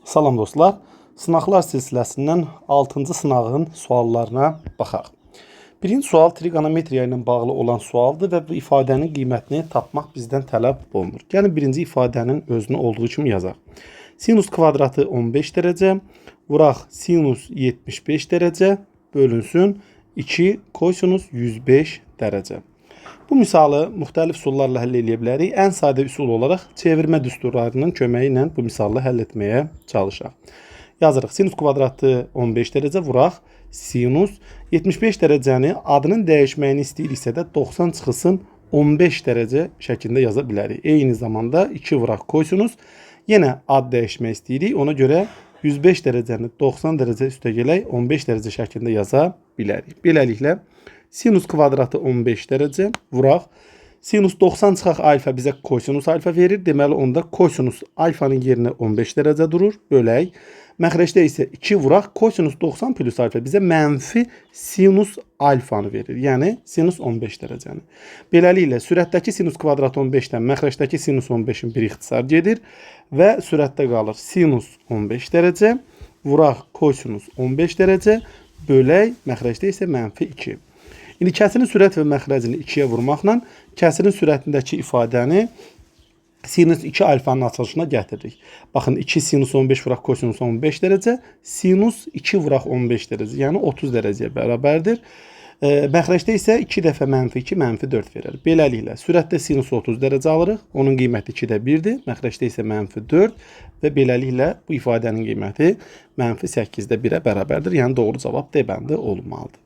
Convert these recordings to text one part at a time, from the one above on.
Salam dostlar. Sınaqlar silsiləsindən 6-cı sınağın suallarına baxaq. Birinci sual trigonometriya ilə bağlı olan sualdır və bu ifadənin qiymətini tapmaq bizdən tələb olunur. Gəlin birinci ifadənin özünü olduğu kimi yazaq. Sinus kvadratı 15 dərəcə, vuraq sinus 75 dərəcə bölünsün 2 kosinus 105 dərəcə. Bu misalı müxtəlif üsullarla həll edə bilərik. Ən sadə üsul olaraq çevirmə düsturlarının köməyi ilə bu misalı həll etməyə çalışaq. Yazırıq. Sinus kvadratı 15 dərəcə vuraq. Sinus 75 dərəcəni adının dəyişməyini istəyiriksə də 90 çıxılsın 15 dərəcə şəklində yaza bilərik. Eyni zamanda 2 vuraq kosinus. Yenə ad dəyişmək istəyirik. Ona görə 105 dərəcəni 90 dərəcə üstə gələk 15 dərəcə şəklində yaza bilərik. Beləliklə sinus kvadratı 15 dərəcə vuraq. Sinus 90 çıxaq alfa bizə kosinus alfa verir. Deməli onda kosinus alfanın yerinə 15 dərəcə durur. Bölək. Məxrəcdə isə 2 vuraq. Kosinus 90 plus alfa bizə mənfi sinus alfanı verir. Yəni sinus 15 dərəcəni. Beləliklə sürətdəki sinus kvadratı 15-dən məxrəcdəki sinus 15-in bir ixtisar gedir və sürətdə qalır sinus 15 dərəcə vuraq kosinus 15 dərəcə bölək. Məxrəcdə isə mənfi 2. İndi kəsirin sürət və məxrəcini 2-yə vurmaqla kəsirin sürətindəki ifadəni sinus 2 alfanın açılışına gətiririk. Baxın 2 sinus 15 vuraq kosinus 15 dərəcə, sinus 2 vuraq 15 dərəcə, yəni 30 dərəcəyə bərabərdir. Məxrəcdə isə 2 dəfə mənfi 2, mənfi 4 verir. Beləliklə, sürətdə sinus 30 dərəcə alırıq. Onun qiyməti 2-də 1-dir. Məxrəcdə isə mənfi 4 və beləliklə bu ifadənin qiyməti mənfi 8-də 1-ə bərabərdir. Yəni doğru cavab D bəndi olmalıdır.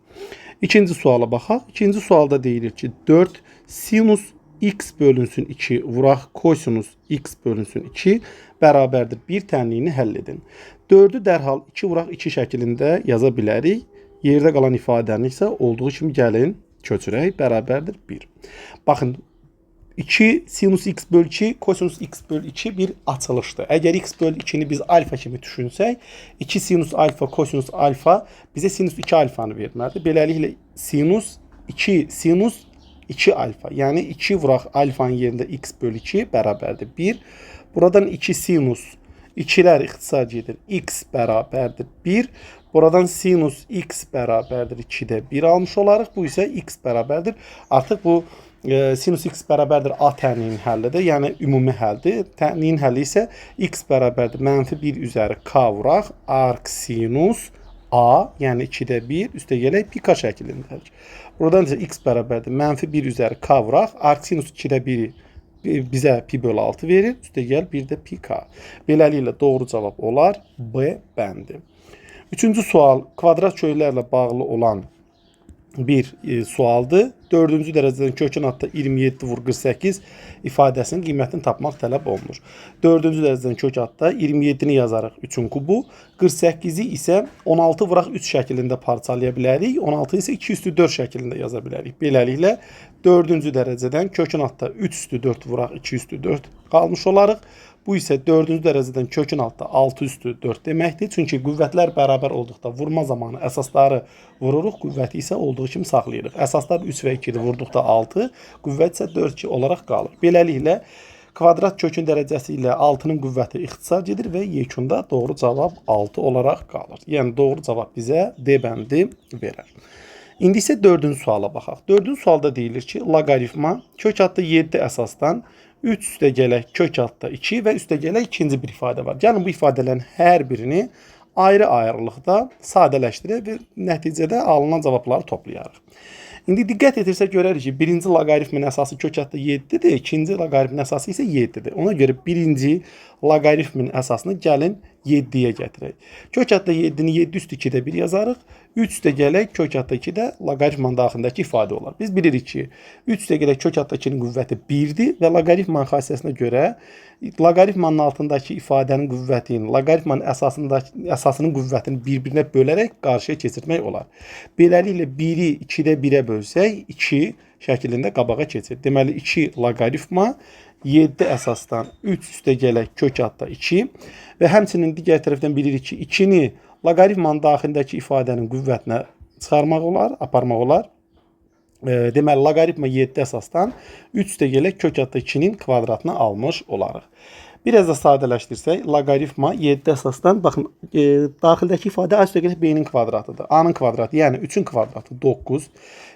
İkinci suala baxaq. İkinci sualda deyilir ki 4 sinus x bölünsün 2 vuraq kosinus x bölünsün 2 bərabərdir 1 tənliyini həll edin. 4-ü dərhal 2 vuraq 2 şəklində yaza bilərik. Yerdə qalan ifadəni isə olduğu kimi gəlin köçürək. Bərabərdir 1. Baxın 2 sinus x bölü 2 kosinus x bölü 2 bir açılışdır. Əgər x bölü 2-ni biz alfa kimi düşünsək, 2 sinus alfa kosinus alfa bizə sinus 2 alfanı verməlidir. Beləliklə sinus 2 sinus 2 alfa. Yəni 2 vuraq alfanın yerində x bölü 2 bərabərdir 1. Buradan 2 sinus 2'lər ixtisar gedir. X bərabərdir 1. Buradan sinus x bərabərdir 2'də 1 almış olarıq. Bu isə x bərabərdir. Artıq bu sinus x bərabərdir a tənliyinin həllidir. Yəni ümumi həldir. Tənliyin həlli isə x bərabərdir mənfi 1 üzəri k vuraq. Arc sinus a, yəni 2'də 1 üstə gələk pi k şəklindədir. Buradan isə x bərabərdir mənfi 1 üzəri k vuraq. Arc sinus 2'də 1'i bizə pi bölü 6 verir. Üstə gəl 1'də pi k. Beləliklə doğru cavab olar B bəndi. Üçüncü sual kvadrat köylərlə bağlı olan bir sualdır. 4-cü dərəcədən kökün altda 27 vur 48 ifadəsinin qiymətini tapmaq tələb olunur. 4-cü dərəcədən kök altda 27-ni yazarıq 3-ün kubu. 48-i isə 16 vuraq 3 şəklində parçalaya bilərik. 16 isə 2 üstü 4 şəklində yaza bilərik. Beləliklə 4-cü dərəcədən kökün altda 3 üstü 4 vuraq 2 üstü 4 qalmış olarıq. Bu isə 4-cü dərəcədən kökün altda 6 üstü 4 deməkdir. Çünki qüvvətlər bərabər olduqda vurma zamanı əsasları vururuq, qüvvəti isə olduğu kimi saxlayırıq. Əsaslar 3 və 2-dir, vurduqda 6, qüvvət isə 4-2 olaraq qalır. Beləliklə, kvadrat kökün dərəcəsi ilə 6-nın qüvvəti ixtisar gedir və yekunda doğru cavab 6 olaraq qalır. Yəni doğru cavab bizə D bəndi verər. İndi isə 4-cü suala baxaq. 4-cü sualda deyilir ki, loqaritma kök altda 7 əsasdan 3 üstə gələk kök altda 2 və üstə gələk ikinci bir ifadə var. Gəlin bu ifadələrin hər birini ayrı-ayrılıqda sadələşdirək və nəticədə alınan cavabları toplayarıq. İndi diqqət etirsək görərik ki, birinci loqaritmin əsası kök altda 7-dir, ikinci loqaritmin əsası isə 7-dir. Ona görə birinci loqaritmin əsasını gəlin 7-yə gətirək. Kök altda 7-ni 7 üstü 2'də 1 yazarıq. 3 üstə gələk kök altda 2-də loqaritmanın daxilindəki ifadə olar. Biz bilirik ki, 3 üstə gələk kök altda 2-nin qüvvəti 1-dir və loqaritmanın xassiyəsinə görə loqaritmanın altındakı ifadənin qüvvətini, loqaritmanın əsasının qüvvətini bir-birinə bölərək qarşıya keçirmək olar. Beləliklə 1-i 2'də 1'ə bölsək 2 şəklində qabağa keçir. Deməli 2 loqaritma 7 əsasdan 3 üstə gələk kök altda 2 və həmçinin digər tərəfdən bilirik ki, 2-ni loqaritmanın daxilindəki ifadənin qüvvətinə çıxarmaq olar, aparmaq olar. Deməli, loqaritma 7 əsasdan 3 üstə gələk kök altda 2-nin kvadratını almış olarıq. Biraz da sadələşdirsək, loqaritma 7 əsasdan, baxın, daxildəki ifadə A üstə gələk B-nin kvadratıdır. A-nın kvadratı, yəni 3-ün kvadratı 9.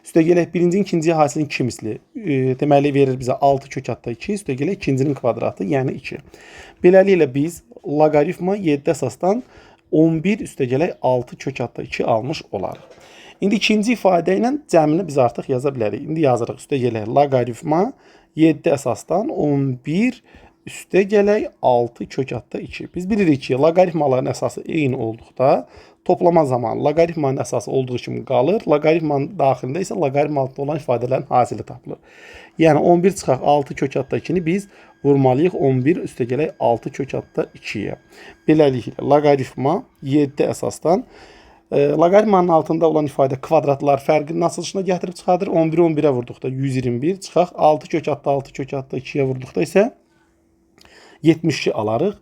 Üstə gələk birinci, ikinci hasilin 2 misli. Deməli, verir bizə 6 kök altda 2. Üstə gələk ikincinin kvadratı, yəni 2. Beləliklə biz loqaritma 7 əsasdan 11 üstə gələk 6 kök altda 2 almış olarıq. İndi ikinci ifadə ilə cəmini biz artıq yaza bilərik. İndi yazırıq, üstə gələk loqaritma 7 əsasdan 11 üstə gələk 6 kök altda 2. Biz bilirik ki, loqaritmaların əsası eyni olduqda toplama zamanı loqaritmanın əsası olduğu kimi qalır. Loqaritmanın daxilində isə loqaritma altında olan ifadələrin hasili tapılır. Yəni 11 çıxaq 6 kök altda 2-ni biz vurmalıyıq 11 üstə gələk 6 kök altda 2-yə. Beləliklə loqaritma 7 əsasdan loqaritmanın altında olan ifadə kvadratlar fərqinin açılışına gətirib çıxardır. 11-i 11-ə vurduqda 121 çıxaq 6 kök altda 6 kök altda 2-yə vurduqda isə 72 alarıq.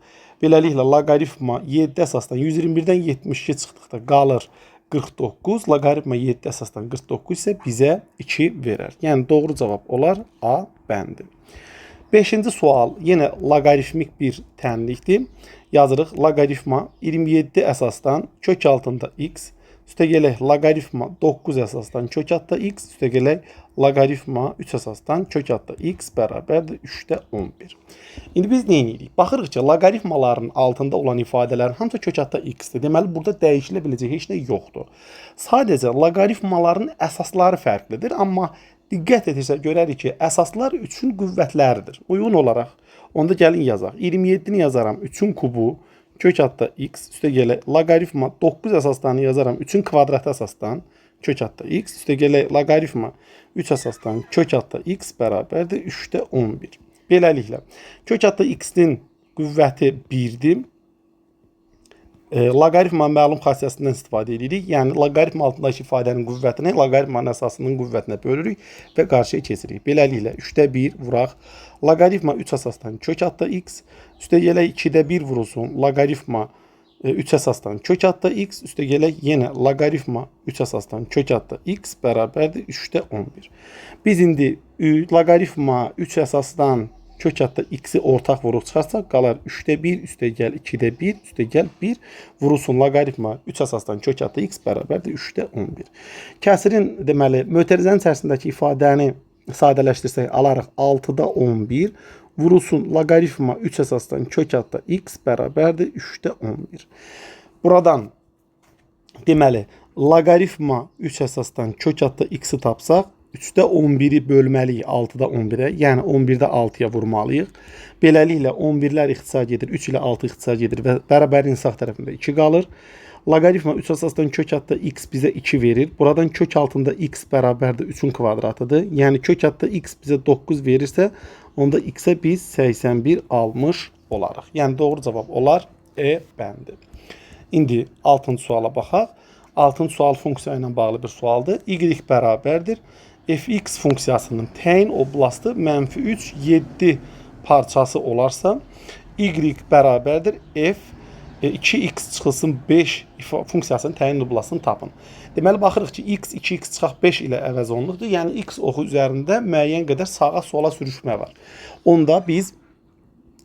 Beləliklə loqaritma 7 əsasdan 121-dən 72 çıxdıqda qalır 49. Loqaritma 7 əsasdan 49 isə bizə 2 verər. Yəni doğru cavab olar A bəndi. 5-ci sual yenə loqaritmik bir tənlikdir. Yazırıq loqaritma 27 əsasdan kök altında x üstə gələk loqaritma 9 əsasdan kök altda x üstə gələk loqaritma 3 əsasdan kök altda x bərabərdir 3-də 11. İndi biz nə edirik? Baxırıq ki, loqaritmaların altında olan ifadələrin hamısı kök altda x-dir. Deməli, burada dəyişilə biləcək heç nə yoxdur. Sadəcə loqaritmaların əsasları fərqlidir, amma diqqət edirsə görərik ki, əsaslar 3-ün qüvvətləridir. Uyğun olaraq onda gəlin yazaq. 27-ni yazaram 3-ün kubu kök altda x üstə gələk loqaritma 9 əsasdan yazaram 3-ün kvadratı əsasdan kök altda x üstə gələk loqaritma 3 əsasdan kök altda x bərabərdir 3-də 11. Beləliklə kök altda x-in qüvvəti 1-dir. Loqaritma məlum xassəsindən istifadə edirik. Yəni loqaritma altındakı ifadənin qüvvətini loqaritmanın əsasının qüvvətinə bölürük və qarşıya keçirik. Beləliklə 3-də 1 vuraq. Loqaritma 3 əsasdan kök altda x üstə gələk 2-də 1 vurulsun. Loqaritma 3 əsasdan kök altda x üstə gələk yenə loqaritma 3 əsasdan kök altda x bərabərdir 3-də 11. Biz indi loqaritma 3 əsasdan kök altda x-i ortaq vuruq çıxarsaq qalar 3-də 1 üstə gəl 2-də 1 üstə gəl 1 vurulsun loqaritma 3 əsasdan kök altda x bərabərdir 3-də 11. Kəsirin deməli mötərizənin içərisindəki ifadəni sadələşdirsək alarıq 6-da 11 vurulsun loqaritma 3 əsasdan kök altda x bərabərdir 3-də 11. Buradan deməli loqaritma 3 əsasdan kök altda x-i tapsaq 3-də 11-i bölməliyik 6-da 11-ə, yəni 11-də 6-ya vurmalıyıq. Beləliklə 11-lər ixtisar gedir, 3 ilə 6 ixtisar gedir və bərabərin sağ tərəfində 2 qalır. Loqaritma 3 əsasdan kök altda x bizə 2 verir. Buradan kök altında x bərabərdir 3-ün kvadratıdır. Yəni kök altda x bizə 9 verirsə, onda x-ə biz 81 almış olarıq. Yəni doğru cavab olar E bəndi. İndi 6-cı suala baxaq. 6-cı sual funksiya ilə bağlı bir sualdır. Y bərabərdir fx funksiyasının təyin oblastı -3, 7 parçası olarsa, y bərabərdir f 2x çıxılsın 5 funksiyasının təyin oblastını tapın. Deməli, baxırıq ki, x 2x çıxaq 5 ilə əvəz olunluqdur. Yəni, x oxu üzərində müəyyən qədər sağa sola sürüşmə var. Onda biz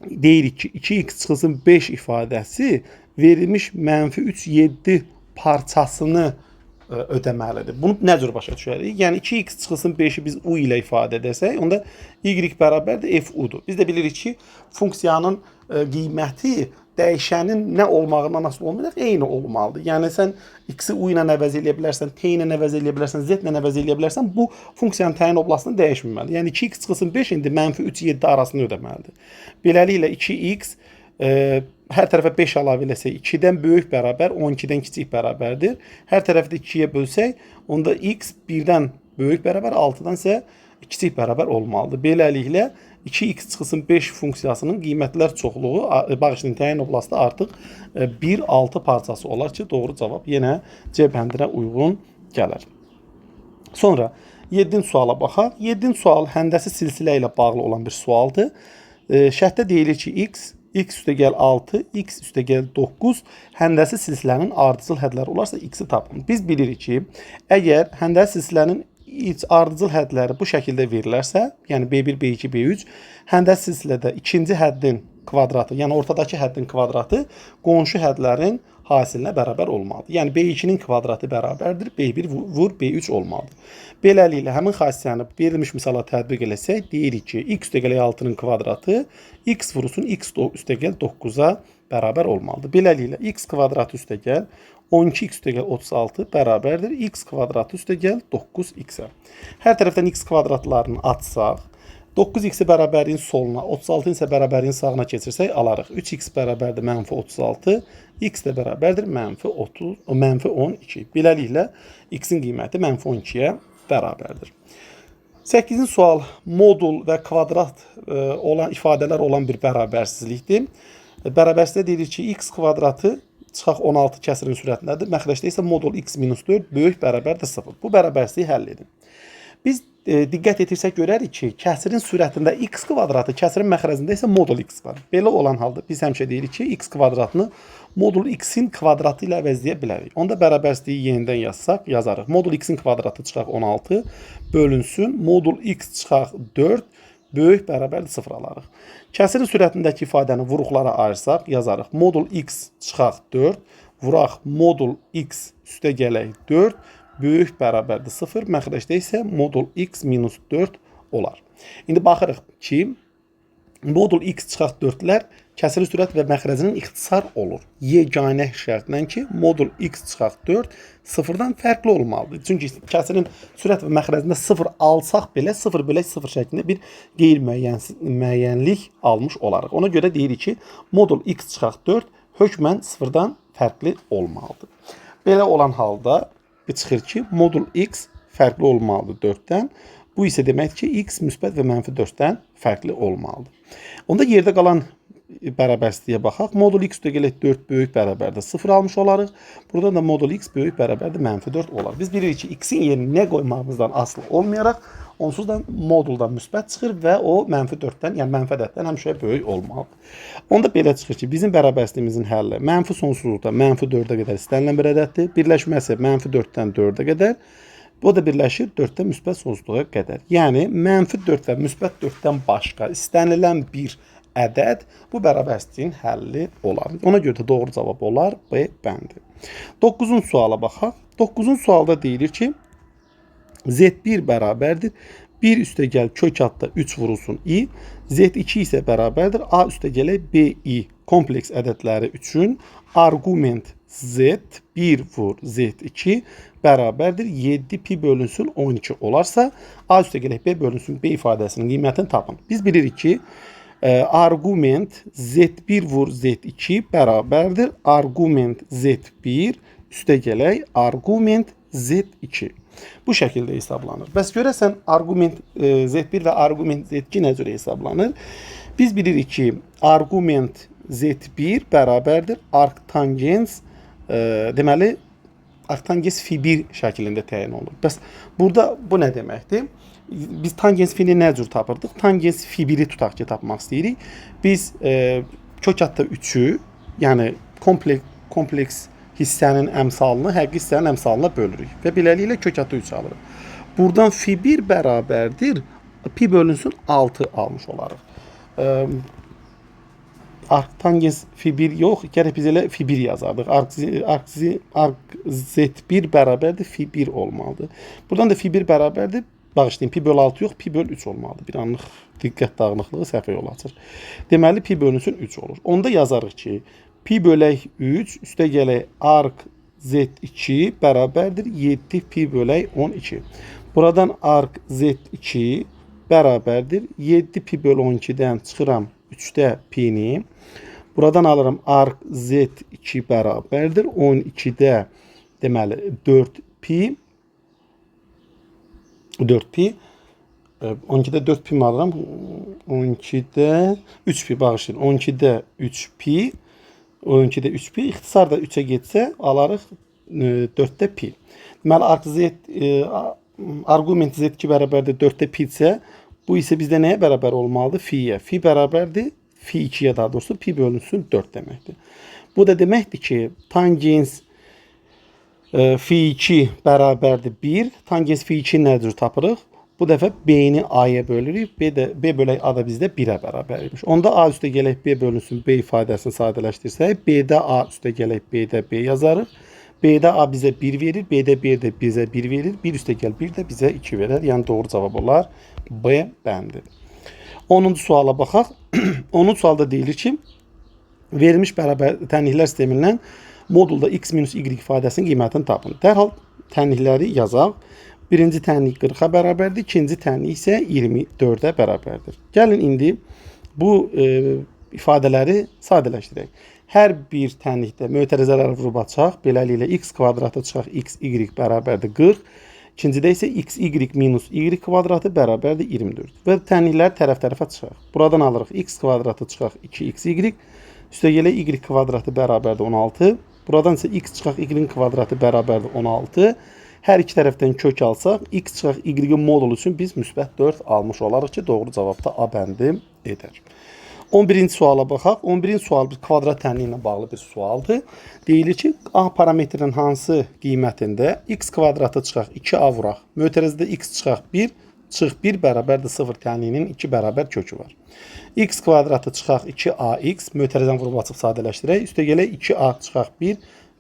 deyirik ki, 2x çıxılsın 5 ifadəsi verilmiş -3, 7 parçasını ödəməlidir. Bunu nə cür başa düşərik? Yəni 2x çıxılsın 5-i biz u ilə ifadə edəsək, onda y bərabərdir f u-dur. Biz də bilirik ki, funksiyanın qiyməti dəyişənin nə olmağından asılı olmayaraq eyni olmalıdır. Yəni sən x-i u ilə əvəz edə bilərsən, t ilə əvəz edə bilərsən, z ilə əvəz edə bilərsən, bu funksiyanın təyin oblastını dəyişməməlidir. Yəni 2x çıxılsın 5 indi -3, 7 arasını ödəməlidir. Beləliklə 2x hər tərəfə 5 əlavə eləsək 2-dən böyük bərabər, 12-dən kiçik bərabərdir. Hər tərəfi də 2-yə bölsək, onda x 1-dən böyük bərabər, 6-dan isə kiçik bərabər olmalıdır. Beləliklə 2x çıxılsın 5 funksiyasının qiymətlər çoxluğu, bağışlayın, təyin oblastı artıq 1, 6 parçası olar ki, doğru cavab yenə C bəndinə uyğun gələr. Sonra 7-ci suala baxaq. 7-ci sual həndəsi silsilə ilə bağlı olan bir sualdır. Şərtdə deyilir ki, x üstə gəl 6, x üstə gəl 9 həndəsi silsilənin ardıcıl hədləri olarsa x-i tapın. Biz bilirik ki, əgər həndəsi silsilənin ardıcıl hədləri bu şəkildə verilərsə, yəni B1, B2, B3, həndəsi silsilədə ikinci həddin kvadratı, yəni ortadakı həddin kvadratı qonşu hədlərin hasilinə bərabər olmalıdır. Yəni B2-nin kvadratı bərabərdir B1 vur B3 olmalıdır. Beləliklə həmin xassiyəni verilmiş misala tətbiq eləsək, deyirik ki, x üstəgəl 6-nın kvadratı x vurulsun x üstəgəl 9-a bərabər olmalıdır. Beləliklə x kvadratı üstəgəl 12x üstəgəl 36 bərabərdir x kvadratı üstəgəl 9x-ə. Hər tərəfdən x kvadratlarını atsaq, 9x-i bərabərin soluna, 36-ın isə bərabərin sağına keçirsək alarıq. 3x bərabərdir mənfi 36, x də bərabərdir mənfi 12. Beləliklə, x-in qiyməti mənfi 12-yə bərabərdir. 8-ci sual modul və kvadrat olan ifadələr olan bir bərabərsizlikdir. Bərabərsizlikdə deyilir ki, x kvadratı çıxaq 16 kəsirin sürətindədir. Məxrəcdə isə modul x minus 4 böyük bərabərdir 0. Bu bərabərsizliyi həll edin. Biz diqqət etirsək görərik ki, kəsirin sürətində x kvadratı, kəsirin məxrəcində isə modul x var. Belə olan halda biz həmişə deyirik ki, x kvadratını modul x-in kvadratı ilə əvəzləyə bilərik. Onda bərabərsizliyi yenidən yazsaq, yazarıq. Modul x-in kvadratı çıxaq 16 bölünsün, modul x çıxaq 4 böyük bərabərdir 0 alarıq. Kəsirin sürətindəki ifadəni vuruqlara ayırsaq, yazarıq. Modul x çıxaq 4, vuraq modul x üstə gələk 4, böyük bərabərdir 0, məxrəcdə isə modul x minus 4 olar. İndi baxırıq ki, modul x çıxaq 4-lər kəsirin sürət və məxrəcinin ixtisar olur. Yeganə şərtlə ki, modul x çıxaq 4 sıfırdan fərqli olmalıdır. Çünki kəsirin sürət və məxrəcində 0 alsaq belə 0 bölək 0 şəklində bir qeyri-müəyyənlik almış olarıq. Ona görə deyirik ki, modul x çıxaq 4 hökmən sıfırdan fərqli olmalıdır. Belə olan halda çıxır ki, modul x fərqli olmalıdır 4-dən. Bu isə deməkdir ki, x müsbət və mənfi 4-dən fərqli olmalıdır. Onda yerdə qalan bərabərsizliyə baxaq. Modul x üstəgələk 4 böyük bərabərdə 0 almış olarıq. Burada da modul x böyük bərabərdə mənfi 4 olar. Biz bilirik ki, x-in yerini nə qoymağımızdan asılı olmayaraq, onsuz da moduldan müsbət çıxır və o mənfi 4-dən, yəni mənfi ədəddən həmişə böyük olmalıdır. Onda belə çıxır ki, bizim bərabərsizliyimizin həlli mənfi sonsuzluqda mənfi 4-ə qədər istənilən bir ədəddir. Birləşməsi mənfi 4-dən 4-ə qədər. O da birləşir 4-dən müsbət sonsuzluğa qədər. Yəni, mənfi 4 və müsbət 4-dən başqa istənilən bir ədəd bu bərabərsizliyin həlli olar. Ona görə də doğru cavab olar B bəndi. 9-cu suala baxaq. 9-cu sualda deyilir ki, Z1 bərabərdir 1 üstəgəl kök altda 3 vurulsun i, Z2 isə bərabərdir A üstəgələk BI kompleks ədədləri üçün arqument Z1 vur Z2 bərabərdir 7 pi bölünsün 12 olarsa A üstəgələk B bölünsün B ifadəsinin qiymətini tapın. Biz bilirik ki, arqument Z1 vur Z2 bərabərdir arqument Z1 üstəgələk arqument Z2. Bu şəkildə hesablanır. Bəs görəsən, arqument Z1 və arqument Z2 nə cürə hesablanır? Biz bilirik ki, arqument Z1 bərabərdir arctangens, deməli, arctangens fi1 şəklində təyin olur. Bəs burada bu nə deməkdir? Biz tangens fi-ni nə cür tapırdıq? Tangens fi1-i tutaq ki, tapmaq istəyirik. Biz kök altda 3-ü, yəni kompleks hissənin əmsalını həqiqi hissənin əmsalına bölürük və beləliklə kök altda 3 alırıq. Buradan fi1 bərabərdir pi bölünsün 6 almış olarıq. Arctangens fi1 yox, gərək biz elə fi1 yazardıq. Arc-z1 bərabərdir fi1 olmalıdır. Buradan da fi1 bərabərdir, bağışlayın, pi böl 6 yox, pi böl 3 olmalıdır. Bir anlıq diqqət dağınıqlığı səhvə yol açır. Deməli, pi bölünsün 3 olur. Onda yazarıq ki, pi bölək 3 üstə gələk arc z2 bərabərdir 7 pi bölək 12. Buradan arc z2 bərabərdir 7 pi böl 12-dən çıxıram 3-də pi-ni. Buradan alıram arc z2 bərabərdir 12-də deməli 4 pi 12-də 4 pi mi alıram? 12-də 3 pi bağışlayın. 12-də 3 pi 12-də 3 pi, ixtisar da 3-ə getsə, alarıq 4-də pi. Deməli, arqument z2 bərabərdir 4-də pi isə, bu isə bizdə nəyə bərabər olmalıdır? Fi-yə. Fi bərabərdir, fi 2-yə daha doğrusu, pi bölünsün 4 deməkdir. Bu da deməkdir ki, tangens fi 2 bərabərdir 1, tangens fi 2 nədir tapırıq? Bu dəfə B-ni A-ya bölürük. B bölək A da bizdə 1-ə bərabərmiş. Onda A üstə gələk B bölünsün B ifadəsini sadələşdirsək, B-də A üstə gələk B-də B yazarıq. B-də A bizə 1 verir, B-də B də bizə 1 verir. 1 üstə gəl 1 də bizə 2 verir. Yəni doğru cavab olar B bəndi. 10-cu suala baxaq. 10-cu sualda deyilir ki, verilmiş bərabər tənliklər sistemindən modulda x minus y ifadəsinin qiymətini tapın. Dərhal tənlikləri yazaq. Birinci tənlik 40-a bərabərdir, ikinci tənlik isə 24-ə bərabərdir. Gəlin indi bu ifadələri sadələşdirək. Hər bir tənlikdə mötərizələri vurub açaq. Beləliklə x kvadratı çıxaq x y bərabərdir 40. İkincidə isə x y minus y kvadratı bərabərdir 24. Və tənlikləri tərəf-tərəfə çıxaq. Buradan alırıq x kvadratı çıxaq 2x y. Üstə gələ y kvadratı bərabərdir 16. Buradan isə x çıxaq y kvadratı bərabərdir 16. Hər iki tərəfdən kök alsaq, x çıxaq y modul üçün biz müsbət 4 almış olarıq ki, doğru cavabda A bəndi edər. 11-ci suala baxaq. 11-ci sual bir kvadrat tənliyi ilə bağlı bir sualdır. Deyilir ki, A parametrinin hansı qiymətində x kvadratı çıxaq 2A vuraq. Mötərizədə x çıxaq 1, çıx 1 bərabərdir 0 tənliyinin 2 bərabər kökü var. X kvadratı çıxaq 2AX, mötərizəni vurub açıb sadələşdirək. Üstə gələ 2A çıxaq 1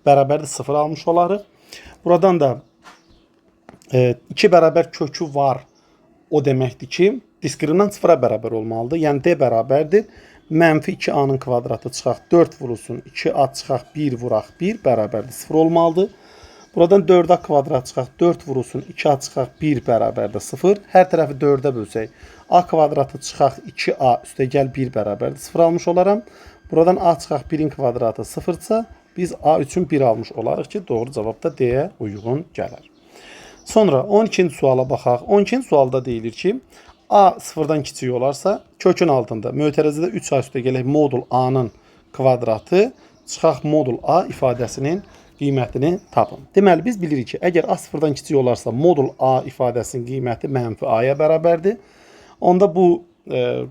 bərabərdir 0 almış olarıq. Buradan da 2 bərabər kökü var. O deməkdir ki, diskriminant 0-a bərabər olmalıdır. Yəni D bərabərdir. Mənfi 2A-nın kvadratı çıxaq 4 vurulsun. 2A çıxaq 1 vuraq 1 bərabərdir 0 olmalıdır. Buradan 4A kvadrat çıxaq 4 vurulsun. 2A çıxaq 1 bərabərdir 0. Hər tərəfi 4-ə bölsək. A kvadratı çıxaq 2A üstə gəl 1 bərabərdir 0 almış olaram. Buradan A çıxaq 1-in kvadratı 0-dsa biz A üçün 1 almış olarıq ki, doğru cavab da D-yə uyğun gələr. Sonra 12-ci suala baxaq. 12-ci sualda deyilir ki, A 0-dan kiçik olarsa, kökün altında mötərizədə 3A üstə gələk modul A-nın kvadratı çıxaq modul A ifadəsinin qiymətini tapın. Deməli, biz bilirik ki, əgər A 0-dan kiçik olarsa, modul A ifadəsinin qiyməti mənfi A-ya bərabərdir. Onda bu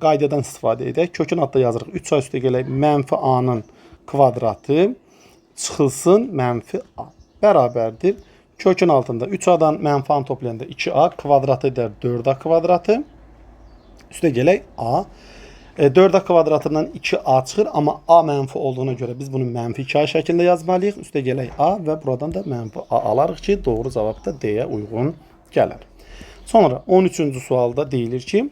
qaydadan istifadə edək. Kökün altında yazırıq. 3A üstə gələk mənfi A-nın kvadratı çıxılsın mənfi A bərabərdir. Kökün altında 3A-dan mənfi A-nı toplayanda 2A kvadratı edər 4A kvadratı. Üstə gələk A. 4A kvadratından 2A çıxır, amma A mənfi olduğuna görə biz bunu mənfi 2A şəklində yazmalıyıq. Üstə gələk A və buradan da mənfi A alarıq ki, doğru cavab da D-yə uyğun gələr. Sonra 13-cü sualda deyilir ki,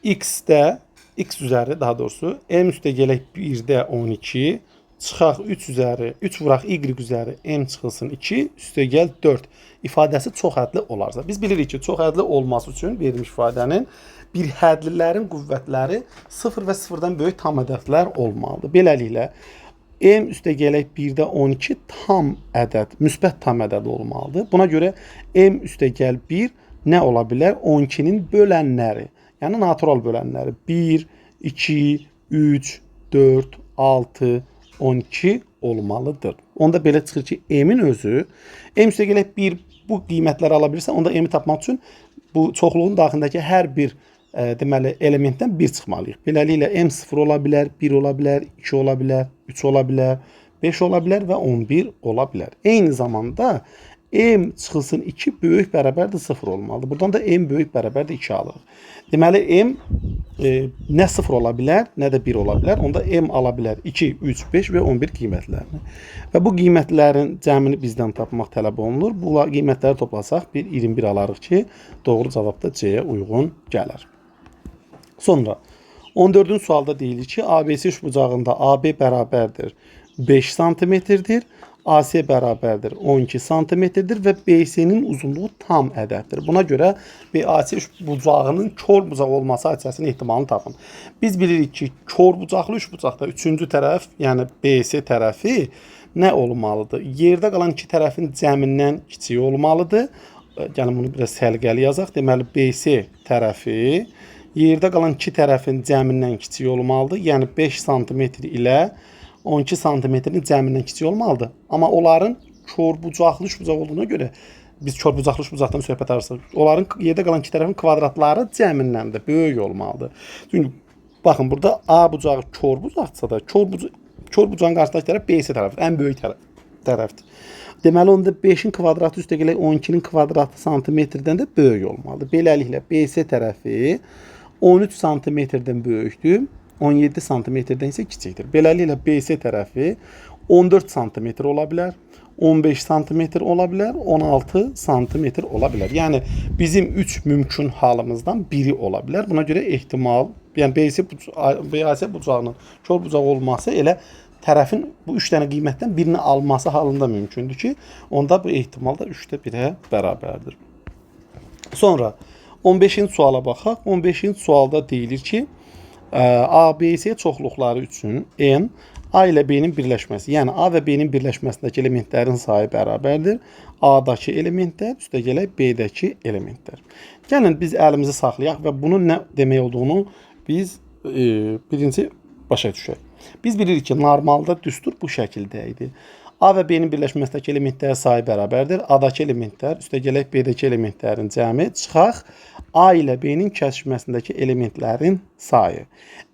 x-də, x üzəri daha doğrusu, m üstə gələk 1-də 12, çıxaq 3 üzəri, 3 vuraq y üzəri, m çıxılsın 2, üstə gəl 4 ifadəsi çox hədli olarsa. Biz bilirik ki, çox hədli olması üçün verilmiş ifadənin bir hədlilərin qüvvətləri 0 və 0-dan böyük tam ədədlər olmalıdır. Beləliklə, m üstə gələk 1-də 12 tam ədəd, müsbət tam ədəd olmalıdır. Buna görə m üstə gəl 1 nə ola bilər? 12-nin bölənləri, yəni natural bölənləri 1, 2, 3, 4, 6, 12 olmalıdır. Onda belə çıxır ki, m-in özü, m üstə gələk 1 bu qiymətləri ala bilirsə, onda m-i tapmaq üçün bu çoxluğun daxilindəki hər bir deməli elementdən 1 çıxmalıyıq. Beləliklə m 0 ola bilər, 1 ola bilər, 2 ola bilər, 3 ola bilər, 5 ola bilər və 11 ola bilər. Eyni zamanda m çıxılsın 2 böyük bərabərdir 0 olmalıdır. Buradan da m böyük bərabərdir 2 alırıq. Deməli m nə 0 ola bilər, nə də 1 ola bilər. Onda m ala bilər 2, 3, 5 və 11 qiymətlərini. Və bu qiymətlərin cəmini bizdən tapmaq tələb olunur. Bu qiymətləri toplasaq bir 21 alarıq ki, doğru cavab da C-yə uyğun gələr. Sonra 14-cü sualda deyilir ki, ABC üçbucağında AB bərabərdir 5 sm-dir, AC bərabərdir 12 sm-dir və BC-nin uzunluğu tam ədəddir. Buna görə BAC üçbucağının kör bucaq olması hadisəsinin ehtimalını tapın. Biz bilirik ki, kör bucaqlı üçbucaqda üçüncü tərəf, yəni BC tərəfi nə olmalıdır? Yerdə qalan iki tərəfin cəmindən kiçik olmalıdır. Gəlin bunu biraz səliqəli yazaq. Deməli, BC tərəfi yerdə qalan iki tərəfin cəmindən kiçik olmalıdır. Yəni 5 sm ilə 12 sm-nin cəmindən kiçik olmalıdır. Amma onların körbucaqlı üçbucaq olduğuna görə biz körbucaqlı üçbucaqdan söhbət arasıq. Onların yerdə qalan iki tərəfin kvadratları cəmindən də böyük olmalıdır. Çünki baxın, burada A bucağı körbucaqsa da körbucağın qarşısındakı tərəf BC tərəfidir, ən böyük tərəf. tərəfdir. Deməli onda 5-in kvadratı üstə gələk 12-nin kvadratı santimetrdən də böyük olmalıdır. Beləliklə BC tərəfi 13 santimetrdən böyükdür, 17 santimetrdən isə kiçikdir. Beləliklə BC tərəfi 14 santimetr ola bilər, 15 santimetr ola bilər, 16 santimetr ola bilər. Yəni bizim 3 mümkün halımızdan biri ola bilər. Buna görə ehtimal, yəni BAC bucağının kol bucağı olması elə tərəfin bu 3 dənə qiymətdən birini alması halında mümkündür ki, onda bu ehtimal da 3-də 1-ə bərabərdir. Sonra 15-ci suala baxaq. 15-ci sualda deyilir ki, ABC çoxluqları üçün N A ilə B-nin birləşməsi, yəni A və B-nin birləşməsindəki elementlərin sayı bərabərdir. A-dakı elementlər üstə gələk B-dəki elementlər. Gəlin biz əlimizi saxlayaq və bunun nə demək olduğunu biz birinci başa düşək. Biz bilirik ki, normalda düstur bu şəkildə idi. A və B-nin birləşməsindəki elementlərin sayı bərabərdir. A-dakı elementlər üstə gələk B-dəki elementlərin cəmi çıxaq A ilə B-nin kəsişməsindəki elementlərin sayı.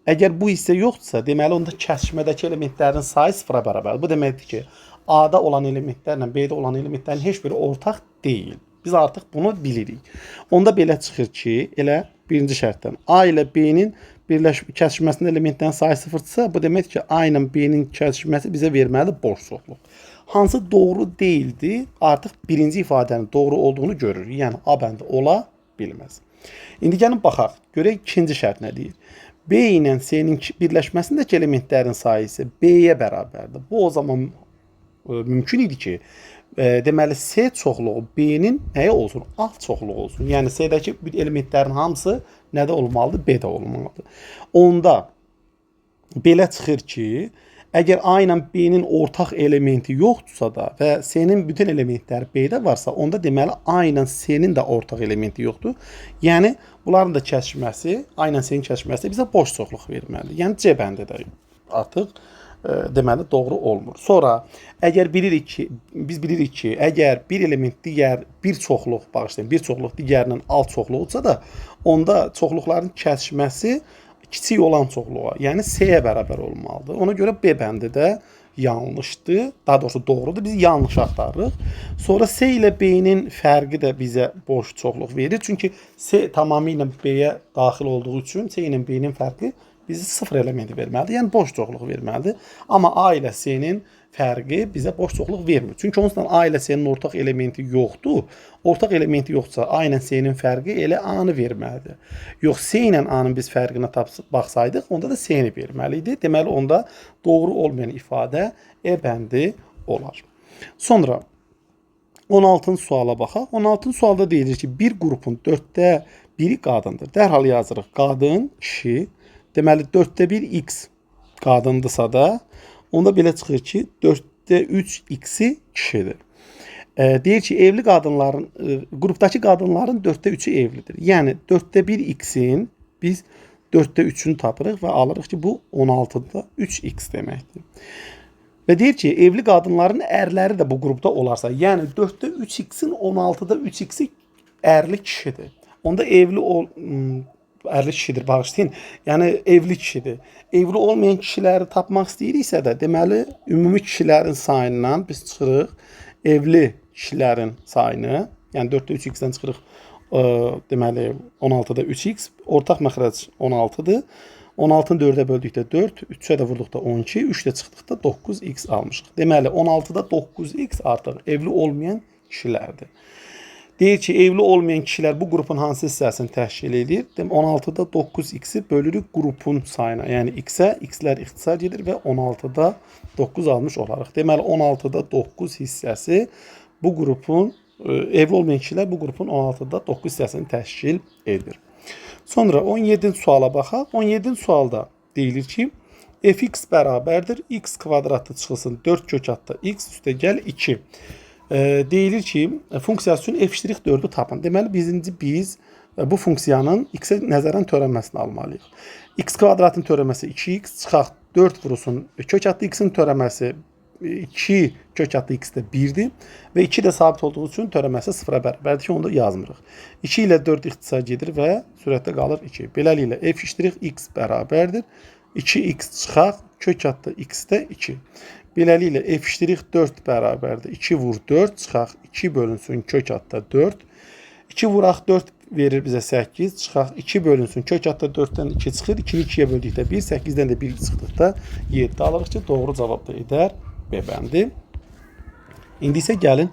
Əgər bu hissə yoxdursa, deməli onda kəsişmədəki elementlərin sayı sıfıra bərabərdir. Bu deməkdir ki, A-da olan elementlərlə B-də olan elementlərin heç biri ortaq deyil. Biz artıq bunu bilirik. Onda belə çıxır ki, elə birinci şərtdən A ilə B-nin kəsişməsində elementlərin sayı sıfırdırsa, bu deməkdir ki, A ilə B-nin kəsişməsi bizə verməli boş çoxluq. Hansı doğru deyildi, artıq birinci ifadənin doğru olduğunu görürük. Yəni A bəndi ola bilməz. İndi gəlin baxaq, görək ikinci şərt nə deyir. B ilə C-nin birləşməsindəki elementlərin sayı isə B-yə bərabərdir. Bu o zaman mümkün idi ki, deməli C çoxluğu B-nin nəyə olsun? Alt çoxluğu olsun. Yəni C-dəki elementlərin hamısı nədə olmalıdır? B-də olmalıdır. Onda belə çıxır ki, əgər A ilə B-nin ortaq elementi yoxdursa da və C-nin bütün elementləri B-də varsa, onda deməli A ilə C-nin də ortaq elementi yoxdur. Yəni bunların da kəsişməsi, A ilə C-nin kəsişməsi bizə boş çoxluq verməlidir. Yəni C bəndi də artıq deməli doğru olmur. Sonra əgər biz bilirik ki, əgər bir element bir çoxluq digərinin alt çoxluğusa da, onda çoxluqların kəsişməsi kiçik olan çoxluğa, yəni C-yə bərabər olmalıdır. Ona görə B bəndi də yanlışdır. Daha doğrusu doğrudur. Biz yanlış axtarırıq. Sonra C ilə B-nin fərqi də bizə boş çoxluq verir. Çünki C tamamilə B-yə daxil olduğu üçün C ilə B-nin fərqi bizi sıfır elementi verməlidir. Yəni boş çoxluq verməlidir. Amma A ilə C-nin fərqi bizə boş çoxluq vermir. Çünki onsuz da A ilə C-nin ortaq elementi yoxdur. Ortaq elementi yoxdursa A ilə C-nin fərqi elə A-nı verməlidir. Yox, C ilə A-nın biz fərqinə baxsaydıq, onda da C-ni verməli idi. Deməli, onda doğru olmayan ifadə E bəndi olar. Sonra 16-cı suala baxaq. 16-cı sualda deyilir ki, bir qrupun 4də biri qadındır. Dərhal yazırıq. Qadın, kişi. Deməli, 4də 1 x qadındırsa da, onda belə çıxır ki, 4də 3 x-i kişidir. Deyir ki, evli qadınların, qrupdakı qadınların 4də 3-ü evlidir. Yəni, 4də 1 x-in biz 4də 3-ünü tapırıq və alırıq ki, bu 16-da 3x deməkdir. Və deyir ki, evli qadınların ərləri də bu qrupda olarsa, yəni 4də 3x-in 16-da 3x-i ərli kişidir. Onda ərli kişidir, bağışlayın. Yəni, evli kişidir. Evli olmayan kişiləri tapmaq istəyiriksə də, deməli, ümumi kişilərin sayından biz çıxırıq evli kişilərin sayını, yəni 4də 3x-dən çıxırıq, deməli, 16-da 3x, ortaq məxrəc 16-dır. 16-nı 4-ə böldükdə 4, 3-ə də vurduqda 12, 3-də çıxdıqda 9x almışıq. Deməli, 16-da 9x artıq evli olmayan kişilərdir. Deyir ki, evli olmayan kişilər bu qrupun hansı hissəsini təşkil edir? 16-da 9x-i bölürük qrupun sayına. Yəni x-ə, x-lər ixtisar gedir və 16-da 9 almış olarıq. Deməli, 16-da 9 hissəsi bu qrupun, evli olmayan kişilər bu qrupun 16-da 9 hissəsini təşkil edir. Sonra 17-ci suala baxaq. 17-ci sualda deyilir ki, fx bərabərdir, x kvadratı çıxılsın 4 kök altda x üstə gəl 2. Deyilir ki, funksiyası üçün f'4'ü tapın. Deməli, biz bu funksiyanın x-ə nəzərən törənməsini almalıyıq. X kvadratın törəməsi 2x, çıxaq 4 vurulsun. Kök altda x-in törəməsi 2 kök altda x də 1-dir və 2 də sabit olduğu üçün törəməsi 0-a bərabərdir ki, onu da yazmırıq. 2 ilə 4 ixtisar gedir və sürətdə qalır 2. Beləliklə, f'(x) bərabərdir. 2x çıxaq, kök altda x də 2. Beləliklə f'4 bərabərdir. 2 vur 4 çıxaq 2 bölünsün kök altda 4. 2 vuraq 4 verir bizə 8. Çıxaq 2 bölünsün kök altda 4-dən 2 çıxır. 2-ni 2-yə böldükdə 1, 8-dən də 1 çıxdıqda 7 alırıq ki, doğru cavab da edər B bəndi. İndi isə gəlin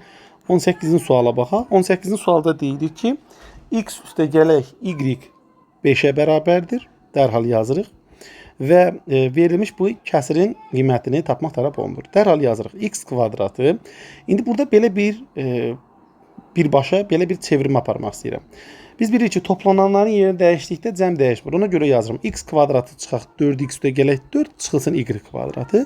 18-ci suala baxaq. 18-ci sualda deyilir ki, x üstə gələk y 5-ə bərabərdir. Dərhal yazırıq. Və verilmiş bu kəsirin qiymətini tapmaq tələb olunur. Dərhal yazırıq x kvadratı. İndi burada belə birbaşa belə bir çevirmə aparmaq istəyirəm. Biz bilirik ki, toplananların yerini dəyişdikdə cəm dəyişmir. Ona görə yazırım x kvadratı çıxaq 4x üstə gələk 4 çıxılsın y kvadratı.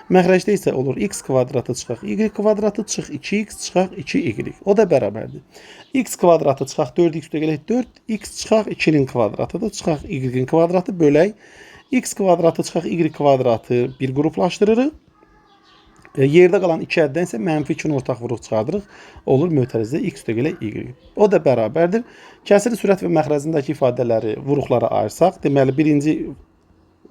Məxrəcdə isə olur x kvadratı çıxaq y kvadratı çıx 2x çıxaq 2y. O da bərabərdir. X kvadratı çıxaq 4x üstə gələk 4 x çıxaq 2-nin kvadratıdır. Çıxaq y-in kvadratı bölək x kvadratı çıxaq y kvadratı bir qruplaşdırırıq. Yerdə qalan 2 əddən isə mənfi 2-ni ortaq vuruq çıxardırıq. Olur mötərizə x üstə gələ y. O da bərabərdir. Kəsirin sürət və məxrəcindəki ifadələri vuruqlara ayırsaq, deməli birinci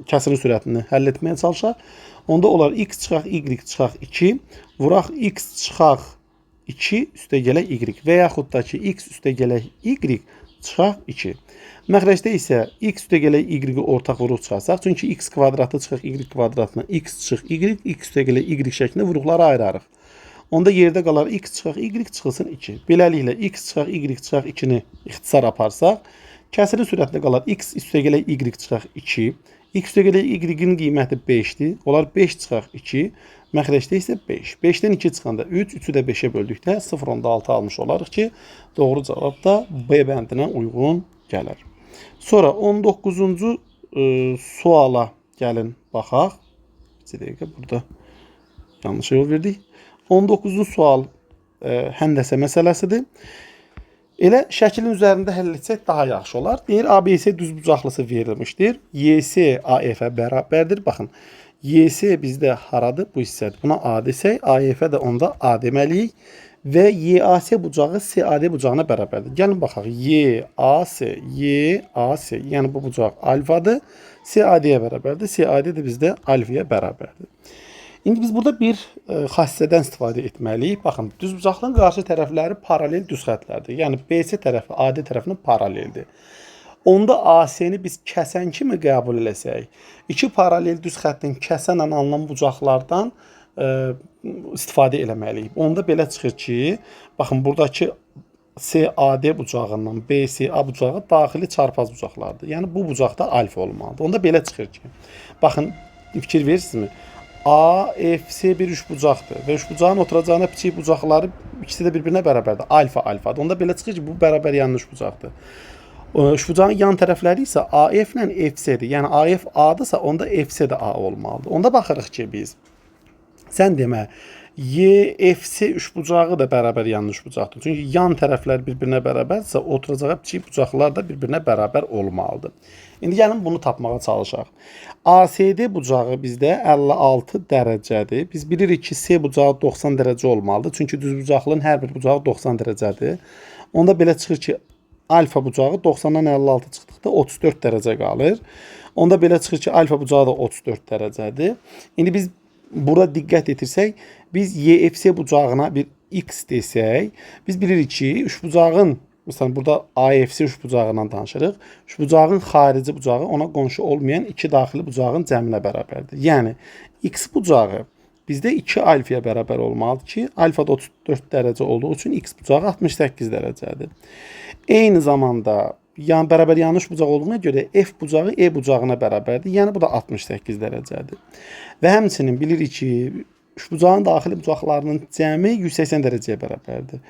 kəsirin sürətini həll etməyə çalışaq. Onda olar x çıxaq y çıxaq 2, vuraq x çıxaq 2 üstə gələ y və yaxud da ki x üstə gələ y çıxaq 2. Məxrəcdə isə x üstə gələk y-i ortaq vuruq çıxarsaq, çünki x kvadratı çıxaq y kvadratına x çıx y, x üstə gələk y şəklində vuruqlara ayırarıq. Onda yerdə qalar x çıxaq y çıxılsın 2. Beləliklə x çıxaq y çıxaq 2-ni ixtisar aparsaq, kəsirin sürətində qalar x üstə gələk y çıxaq 2, x üstə gələk y-in qiyməti 5-dir. Olar 5 çıxaq 2, məxrəcdə isə 5. 5-dən 2 çıxanda 3, 3-ü də 5-ə böldükdə 0.6 almış olarıq ki, doğru cavab da B bəndinə uyğun gəlir. Sonra 19-cu suala gəlin baxaq. Bir dəqiqə, burada yanlış yol verdik. 19-cu sual həndəsə məsələsidir. Elə şəklin üzərində həll etsək daha yaxşı olar. Deyir, ABS düzbucaqlısı verilmişdir. YS AF-ə bərabərdir. Baxın, YS bizdə haradır? Bu hissədir. Buna A desək, AF də onda A deməliyik. Və YAS bucağı SAD bucağına bərabərdir. Gəlin baxaq. YAS, yəni bu bucaq alfadır. SAD-yə bərabərdir. SAD də bizdə alfaya bərabərdir. İndi biz burada bir xassədən istifadə etməliyik. Baxın, düzbucaqlığın qarşı tərəfləri paralel düz xətlərdir. Yəni BC tərəfi AD tərəfinə paraleldir. Onda AC-ni biz kəsən kimi qəbul eləsək, iki paralel düz xəttin kəsənlə alınan bucaqlardan istifadə eləməliyik. Onda belə çıxır ki, baxın, buradakı SAD bucağından BCA bucağı daxili çarpaz bucaqlardır. Yəni bu bucaqda alfa olmalıdır. Onda belə çıxır ki, baxın, fikir verirsinizmi? AFC bir üç bucaqdır və üç bucağın oturacağına kiçik bucaqları ikisi də bir-birinə bərabərdir. Alfa alfadır. Onda belə çıxır ki, bu bərabər yanlış bucaqdır. Üç bucağın yan tərəfləri isə AF ilə FC-dir. Yəni AF A-dırsa, onda FC də A olmalıdır. Onda baxırıq ki, biz sən demə, YFC üçbucağı da bərabər yanlış bucaqdır. Çünki yan tərəflər bir-birinə bərabərsə, oturacağı kiçik bucaqlar da bir-birinə bərabər olmalıdır. İndi gəlin bunu tapmağa çalışaq. ACD bucağı bizdə 56 dərəcədir. Biz bilirik ki, C bucağı 90 dərəcə olmalıdır. Çünki düzbucaqlığın hər bir bucağı 90 dərəcədir. Onda belə çıxır ki, alfa bucağı 90-dan 56 çıxdıqda 34 dərəcə qalır. Onda belə çıxır ki, alfa bucağı da 34 dərəcədir. İndi biz burada diqqət etirsək, biz YFC bucağına bir X desək, biz bilirik ki, üçbucağın, məsələn, burada AFC üçbucağından danışırıq. Üçbucağın xarici bucağı ona qonşu olmayan iki daxili bucağın cəminə bərabərdir. Yəni, X bucağı bizdə 2 alfaya bərabər olmalıdır ki, alfa da 34 dərəcə olduğu üçün X bucağı 68 dərəcədir. Eyni zamanda, bərabər yanlış bucaq olduğuna görə F bucağı E bucağına bərabərdir. Yəni, bu da 68 dərəcədir. Və həmçinin bilirik ki, üçbucağın daxili bucaqlarının cəmi 180 dərəcəyə bərabərdir.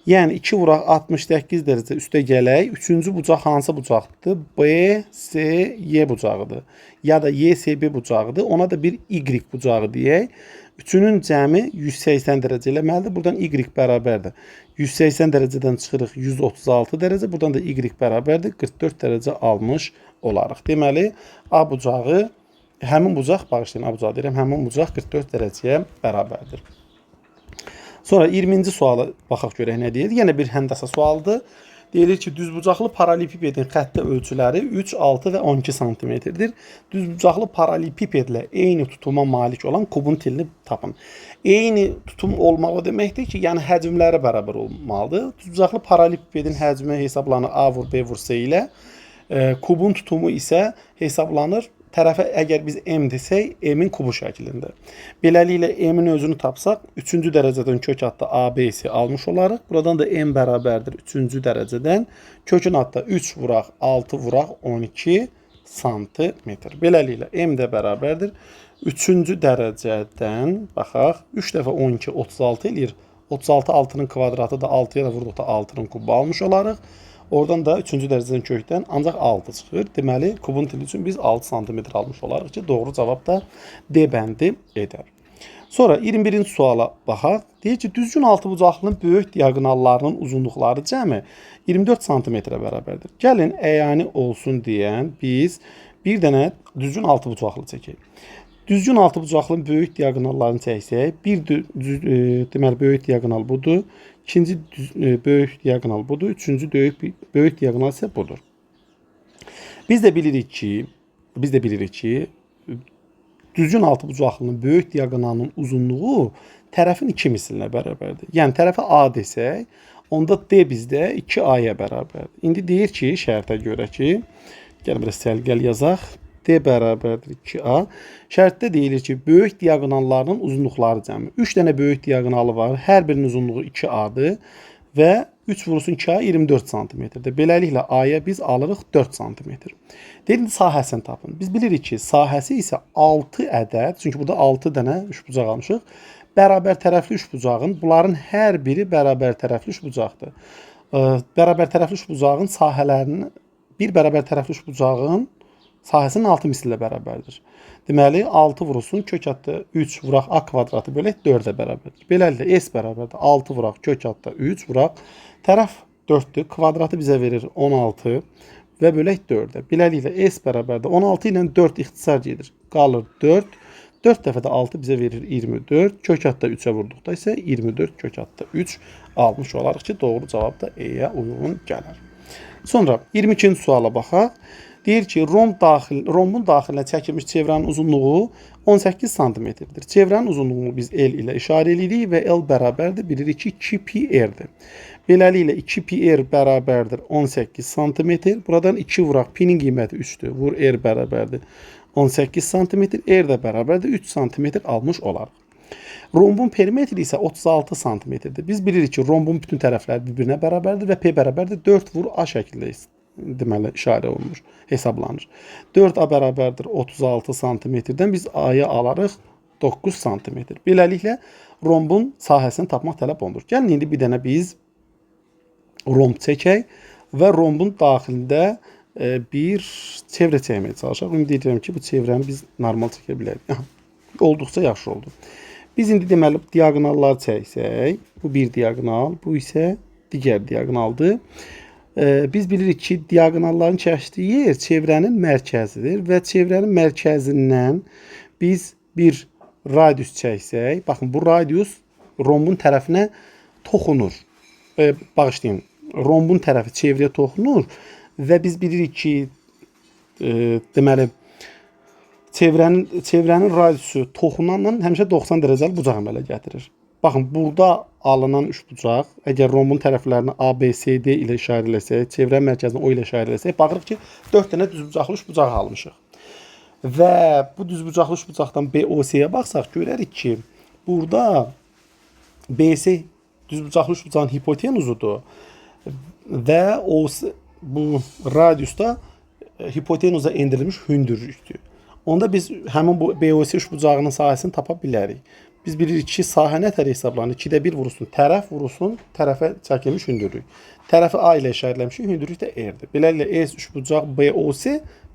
Yəni, 2 vuraq 68 dərəcə üstə gələk. Üçüncü bucaq hansı bucaqdır? BCY bucağıdır. Ya da YSB bucağıdır. Ona da bir Y bucağı deyək. Üçünün cəmi 180 dərəcə eləməlidir. Buradan Y bərabərdir. 180 dərəcədən çıxırıq 136 dərəcə. Buradan da Y bərabərdir. 44 dərəcə almış olarıq. Deməli, A bucağı, həmin bucaq, bağışlayın, A bucağı deyirəm, həmin bucaq 44 dərəcəyə bərabərdir. Sonra 20-ci suala baxaq görək nə deyir. Yenə bir həndəsə sualdır. Deyilir ki, düzbucaqlı paralelipipedin xətti ölçüləri 3, 6 və 12 santimetrdir. Düzbucaqlı paralelipipedlə eyni tutuma malik olan kubun tilini tapın. Eyni tutum olmağı deməkdir ki, yəni həcmləri bərabər olmalıdır. Düzbucaqlı paralelipipedin həcmi hesablanır A vur B vur C ilə. Kubun tutumu isə hesablanır tərəfə əgər biz m desək, m-in kubu şəklində. Beləliklə m-in özünü tapsaq, 3-cü dərəcədən kök adda ABC almış olarıq. Buradan da m bərabərdir 3-cü dərəcədən. Kökün adda 3 vuraq, 6 vuraq, 12 santimetr. Beləliklə m də bərabərdir 3-cü dərəcədən, baxaq, 3 dəfə 12, 36 eləyir. 36 6-nın kvadratı da 6-ya da vurduqda 6-nın kubu almış olarıq. Oradan da 3-cü dərəcədən kökdən ancaq 6 çıxır. Deməli, kubun tili üçün biz 6 santimetr almış olarıq ki, doğru cavab da D bəndi edər. Sonra 21-ci suala baxaq. Deyir ki, düzgün altıbucaqlının böyük diagonallarının uzunluqları cəmi 24 santimetrə bərabərdir. Gəlin, əyani olsun deyən biz bir dənə düzgün altıbucaqlı çəkək. Düzgün altıbucaqlının böyük diagonallarını çəksək, deməli, böyük diagonal budur. İkinci böyük diagonal budur. Üçüncü böyük diagonal isə budur. Biz də bilirik ki, düzgün altıbucaqlının böyük diagonalının uzunluğu tərəfin 2 mislinə bərabərdir. Yəni tərəfə A desək, onda D bizdə 2A-ya bərabərdir. İndi deyir ki, şərtə görə ki, gəlin biraz səlqəl yazaq. D bərabərdir 2A. Şərtdə deyilir ki, böyük diagonallarının uzunluqları cəmi. 3 dənə böyük diagonalı var. Hər birinin uzunluğu 2A-dır və 3 vurulsun 2A 24 santimetrdir. Beləliklə A-ya biz alırıq 4 santimetr. Deyilir sahəsini tapın. Biz bilirik ki, sahəsi isə 6 ədəd, çünki burada 6 dənə üçbucaq almışıq. Bərabər tərəfli üçbucağın, bunların hər biri bərabər tərəfli üçbucaqdır. Bərabər tərəfli üçbucağın sahələrinin, bir bərabər tərəfli üçbucağın sahəsinin 6 misli ilə bərabərdir. Deməli, 6 vurulsun, kök adda 3 vuraq A kvadratı bölək 4-ə bərabərdir. Beləliklə, S bərabərdir. 6 vuraq, kök adda 3 vuraq. Tərəf 4-dür. Kvadratı bizə verir 16 və bölək 4-ə. Beləliklə, S bərabərdir. 16 ilə 4 ixtisar gedir. Qalır 4. 4 dəfə də 6 bizə verir 24. Kök adda 3-ə vurduqda isə 24 kök adda 3 almış olarıq ki, doğru cavab da E-yə uyğun gəlir. Sonra 22-ci suala baxaq. Deyir ki, rombun daxilinə çəkilmiş çevrənin uzunluğu 18 santimetrdir. Çevrənin uzunluğunu biz L ilə işarə edirik və L bərabərdir, bilirik ki, 2πr-dir. Beləliklə, 2πr bərabərdir 18 santimetr. Buradan 2 vuraq, pi-nin qiyməti 3-dür. Vur, r bərabərdir 18 santimetr. R də bərabərdir 3 santimetr almış olarıq. Rombun perimetri isə 36 santimetrdir. Biz bilirik ki, rombun bütün tərəfləri bir-birinə bərabərdir və P bərabərdir 4 vur A şəklində deməli, işarə olunur, hesablanır. 4A bərabərdir 36 santimetrdən biz A-ya alarıq 9 santimetr. Beləliklə, rombun sahəsini tapmaq tələb olunur. Gəlin, indi bir dənə biz romb çəkək və rombun daxilində bir çevrə çəkməyə çalışaq. Ümid edirəm ki, bu çevrəni biz normal çəkə bilərik. Olduqca yaxşı oldu. Biz indi deməli, diagonallar çəksək, bu bir diagonal, bu isə digər diagonaldır. Biz bilirik ki, diagonalların çəkdiyi yer çevrənin mərkəzidir və çevrənin mərkəzindən biz bir radius çəksək, baxın, bu radius rombun tərəfinə toxunur. Bağışlayın, rombun tərəfi çevrəyə toxunur və biz bilirik ki, deməli, çevrənin radiusu toxunanla həmişə 90 dərəcəli bucaq əmələ gətirir. Baxın, burada alınan üçbucaq, əgər rombun tərəflərini A, B, C, D ilə işarə eləsək, çevrənin mərkəzini O ilə işarə eləsək, baxırıq ki, 4 dənə düzbucaqlı üçbucaq almışıq. Və bu düzbucaqlı üçbucaqdan B, O, C-yə baxsaq, görərik ki, burada BC düzbucaqlı üçbucağın hipotenuzudur və bu radiusda hipotenuza endirilmiş hündürlükdür. Onda biz həmin bu BOC üçbucağının sahəsini tapa bilərik. Biz bilirik ki, sahə nətər hesablanır? 2-də 1 vurulsun, tərəf vurulsun, tərəfə çəkilmiş hündürlük. Tərəfi A ilə işarələmişik, hündürlük də R-dir. Beləliklə, S üçbucaq BOC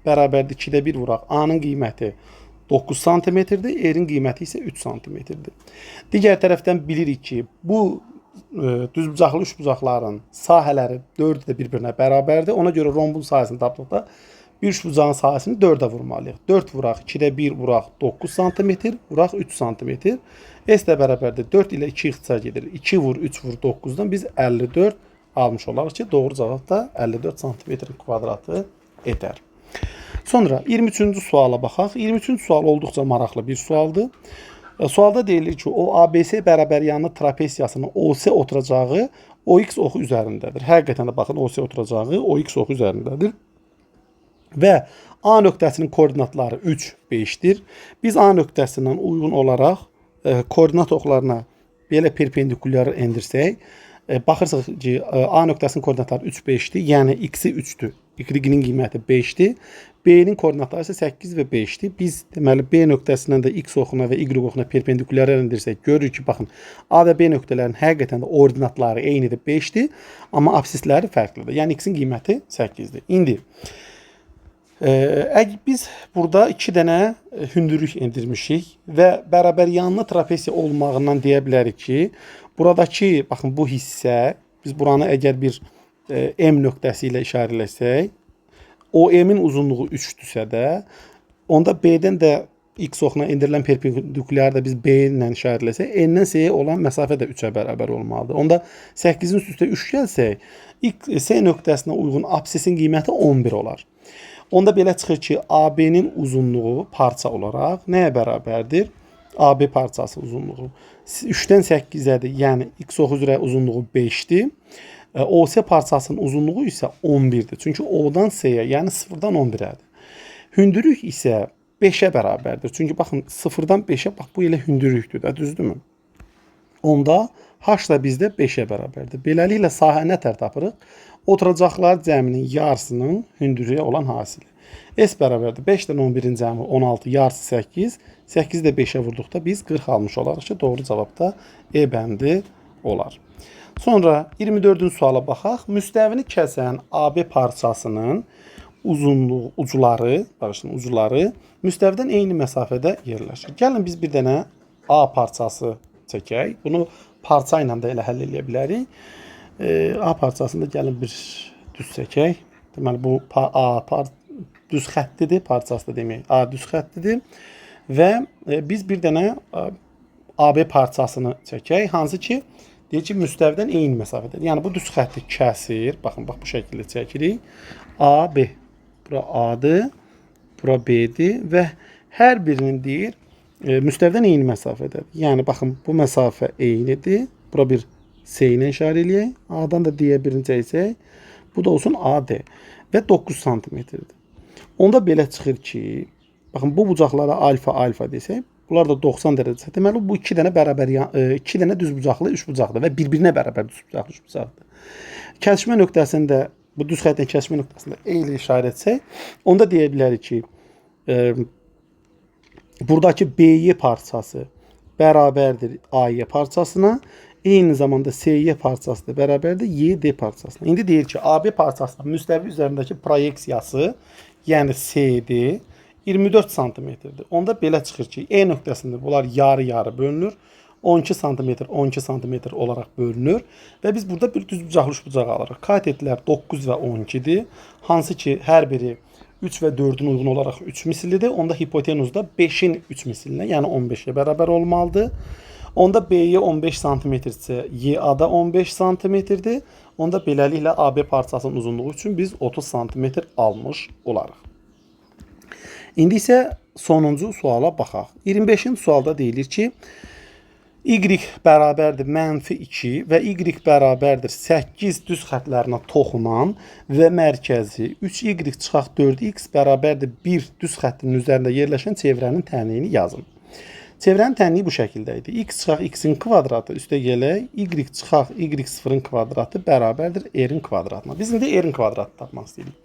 bərabərdir 2-də 1 vuraq. A-nın qiyməti 9 santimetrdir, R-in qiyməti isə 3 santimetrdir. Digər tərəfdən bilirik ki, bu düzbucaqlı üçbucaqların sahələri 4 də bir-birinə bərabərdir. Ona görə rombun sahəsini tapdıqda bir üçbucağın sahəsini 4-ə vurmalıyıq. 4 vuraq, 2-də 1 vuraq 9 santimetr, vuraq 3 santimetr. S də bərabərdir 4 ilə 2 ixtisar gedir. 2 vur, 3 vur 9-dan biz 54 almış olarıq ki, doğru cavab da 54 santimetrin kvadratı edər. Sonra 23-cü suala baxaq. 23-cü sual olduqca maraqlı bir sualdır. Sualda deyilir ki, o ABC bərabəryanlı trapesiyasının OC oturacağı OX oxu üzərindədir. Həqiqətən də baxın, OC oturacağı OX oxu üzərindədir. Və A nöqtəsinin koordinatları 3, 5'dir. Biz A nöqtəsindən uyğun olaraq koordinat oxlarına belə perpendikulyar endirsək, baxırsaq ki, A nöqtəsinin koordinatları 3, 5'dir. Yəni x-i 3'dür. Y-nin qiyməti 5'dir. B-nin koordinatları isə 8 və 5'dir. Biz deməli B nöqtəsindən də x oxuna və y oxuna perpendikulyar endirsək, görürük ki, baxın, A və B nöqtələrinin həqiqətən də ordinatları eynidir, 5'dir. Amma absisləri fərqlidir. Yəni x-in qiyməti 8'dir. İndi biz burada 2 dənə hündürlük endirmişik və bərabəryanlı trapesiya olmağından deyə bilərik ki, buradakı, baxın, bu hissə, biz buranı əgər bir M nöqtəsi ilə işarələsək, o M-in uzunluğu 3-dürsə də, onda B-dən də x oxuna endirilən perpendikulyarda biz B ilə işarələsək, N-dən S-yə olan məsafə də 3-ə bərabər olmalıdır. Onda 8-in üstə 3 gəlsək, S nöqtəsinə uyğun absisin qiyməti 11 olar. Onda belə çıxır ki, AB-nin uzunluğu parça olaraq nəyə bərabərdir? AB parçası uzunluğu 3-dən 8-ədir, yəni x oxu üzrə uzunluğu 5-dir. OC parçasının uzunluğu isə 11'dir. Çünki O-dan S-yə, yəni 0-dan 11'ədir. Hündürlük isə 5'ə bərabərdir. Çünki baxın, 0-dan 5'ə, bax, bu elə hündürlükdür də, düzdürmü? Onda H da bizdə 5'ə bərabərdir. Beləliklə sahə nə tər tapırıq? Oturacaqlar cəminin yarısının hündürlüyə olan hasili. S bərabərdir 5-dən 11-in cəmi 16, yarısı 8. 8-i də 5'ə vurduqda biz 40 almış olarıq ki, doğru cavab da E bəndi olar. Sonra 24-cü suala baxaq. Müstəvini kəsən AB parçasının uzunluğu, ucuları müstəvidən eyni məsafədə yerləşir. Gəlin biz bir dənə A parçası çəkək. Bunu parça ilə də elə həll edə bilərik. A parçasında gəlin bir düz çəkək. Deməli, bu A düz xəttidir, parçası da demək. A düz xəttidir. Və biz bir dənə AB parçasını çəkək. Hansı ki, deyir ki, müstəvidən eyni məsafədir. Yəni, bu düz xətti kəsir. Baxın, bax, bu şəkildə çəkirik. A, B. Bura A-dır, bura B-dir və hər birinin deyir, müstəvidən eyni məsafədir. Yəni, baxın, bu məsafə eynidir. Bura bir S ilə işarə eləyək. A-dan da D-yə birini çəksək. Bu da olsun AD və 9 santimetrdir. Onda belə çıxır ki, baxın, bu bucaqlara alfa desək, bunlar da 90 dərəcə. Deməli, bu 2 dənə bərabər, 2 dənə düz bucaqlı 3 bucaqdır və bir-birinə bərabər düz bucaqlı 3 bucaqdır. Kəsişmə nöqtəsində, bu düz xəttin kəsişmə nöqtəsində E ilə işarə etsək, onda deyə bilərik ki, buradakı BY parçası bərabərdir AY parçasına, eyni zamanda SY parçası da bərabərdir YD parçasına. İndi deyir ki, AB parçasının müstəvi üzərindəki proyeksiyası, yəni CD 24 santimetrdir. Onda belə çıxır ki, E nöqtəsində bunlar yarı-yarı bölünür. 12 santimetr, 12 santimetr olaraq bölünür. Və biz burada bir düz bucaqlı 3 bucaq alırıq. Katetlər 9 və 12'dir. Hansı ki, hər biri 3 və 4'ün uyğun olaraq 3 misillidir. Onda hipotenuz da 5'in 3 misillinə, yəni 15'ə bərabər olmalıdır. Onda BY 15 santimetrsə, YA da 15 santimetrdir. Onda beləliklə AB parçasının uzunluğu üçün biz 30 santimetr almış olarıq. İndi isə sonuncu suala baxaq. 25-ci sualda deyilir ki, Y bərabərdir -2 və Y bərabərdir 8 düz xətlərinə toxunan və mərkəzi 3Y çıxaq 4X bərabərdir 1 düz xəttinin üzərində yerləşən çevrənin tənliyini yazın. Çevrənin tənliyi bu şəkildə idi. X çıxaq X-in kvadratı üstə gələk, Y çıxaq Y0-ın kvadratı bərabərdir R-in kvadratına. Biz indi R-in kvadratı tapmaq istəyirik.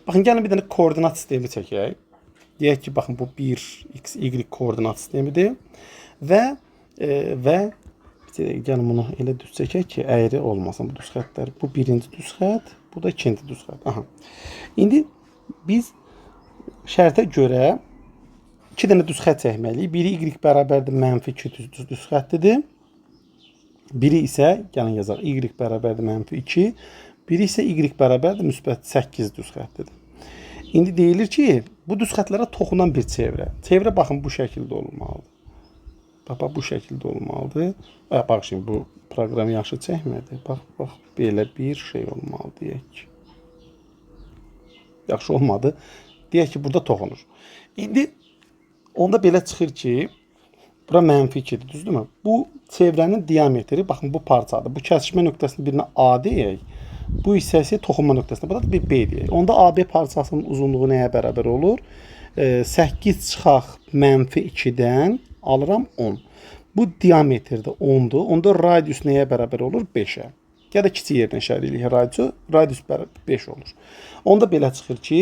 Baxın, gəlin bir dənə koordinat sistemi çəkək. Deyək ki, baxın, bu 1x, y koordinat sistemidir. Və gəlin bunu elə düz çəkək ki, əyri olmasın bu düz xəttlər. Bu birinci düz xətt, bu da ikinci düz xətt. Aha. İndi biz şərtə görə 2 dənə düz xətt çəkməliyik. Biri y bərabərdir -2 düz xəttidir. Biri isə, gəlin yazaq, y bərabərdir -2. Biri isə y bərabərdir -8 düz xəttidir. İndi deyilir ki, bu düz xətlərə toxunan bir çevrə. Çevrə baxın bu şəkildə olmalıdır. Bax, bu şəkildə olmalıdır. Bax, şimdi bu proqram yaxşı çəkmədi. Bax, belə bir şey olmalı deyək ki. Yaxşı olmadı. Deyək ki, burada toxunur. İndi onda belə çıxır ki, bura -2-dir, düzdürmü? Bu çevrənin diametri, baxın bu parçadır. Bu kəsişmə nöqtəsinin birinə A deyək. Bu hissəsi toxunma nöqtəsinə, burada bir B deyək. Onda AB parçasının uzunluğu nəyə bərabər olur? 8 çıxaq -2-dən alıram 10. Bu diametrdə 10'dur. Onda radius nəyə bərabər olur? 5'ə. Ya da kiçik yerinə işarə edirik radiusu. Radius 5 olur. Onda belə çıxır ki,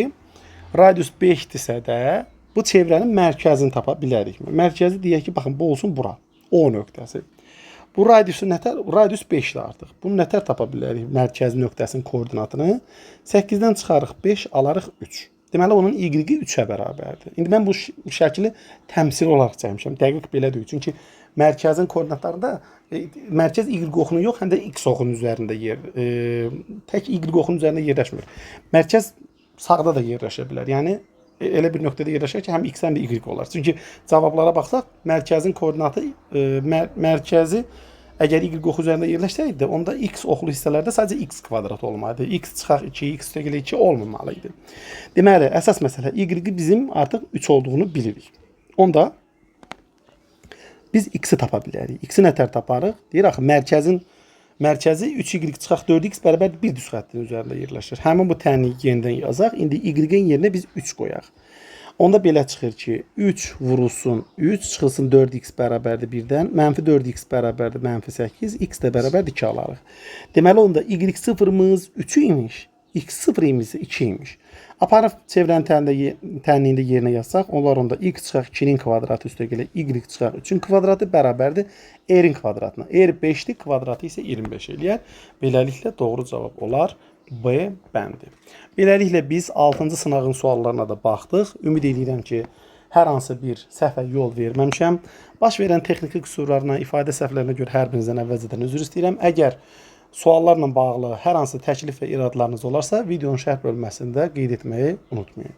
radius 5'dirsə də bu çevrənin mərkəzini tapa bilərikmi? Mərkəzi deyək ki, baxın, bu olsun bura. O nöqtəsi. Bu radiusu nətər? Radius 5'dir artıq. Bunu nətər tapa bilərik? Mərkəzi nöqtəsinin koordinatını 8'dən çıxarıq 5, alarıq 3. Deməli, onun y-i 3'ə bərabərdir. İndi mən bu şəkili təmsil olaraq çəkmişəm. Dəqiq belədir. Çünki mərkəzin koordinatlarında mərkəz y oxunun yox, həm də x oxunun üzərində tək y oxunun üzərində yerləşmir. Mərkəz sağda da yerləşə bilər. Yəni elə bir nöqtədə yerləşər ki, həm x həm də y olar. Çünki cavablara baxsaq, mərkəzin koordinatı mərkəzi əgər y oxu üzərində yerləşsəydi, onda x oxlu hissələrdə sadəcə x kvadrat olmalıdır. X çıxaq 2, x üstəgələ 2 olmamalıydı. Deməli, əsas məsələ y bizim artıq 3 olduğunu bilirik. Onda biz x-i tapa bilərik. X-i nətər taparıq? Deyir axı, mərkəzi 3y çıxaq 4x bərabər 1 düz xəttin üzərində yerləşir. Həmin bu tənliyi yenidən yazaq. İndi y-in yerinə biz 3 qoyaq. Onda belə çıxır ki, 3 vurulsun 3, çıxılsın 4x bərabərdir 1-dən, -4x bərabərdir -8, x də bərabərdir 2 alarıq. Deməli, onda y0'mız 3 imiş, x0'imiz 2 imiş. Aparıb çevrənin tənliyində yerinə yazsaq, onlar onda x çıxaq 2'nin kvadratı üstəgələ y çıxaq 3'ün kvadratı bərabərdir r-in kvadratına. R 5'dir, kvadratı isə 25 eləyər. Beləliklə doğru cavab olar B bəndi. Beləliklə biz 6-cı sınağın suallarına da baxdıq. Ümid edirəm ki, hər hansı bir səhvə yol verməmişəm. Baş verən texniki qüsurlarına, ifadə səhvlərinə görə hər birinizdən əvvəlcədən üzr istəyirəm. Əgər suallarla bağlı hər hansı təklif və iradlarınız olarsa, videonun şərh bölməsində qeyd etməyi unutmayın.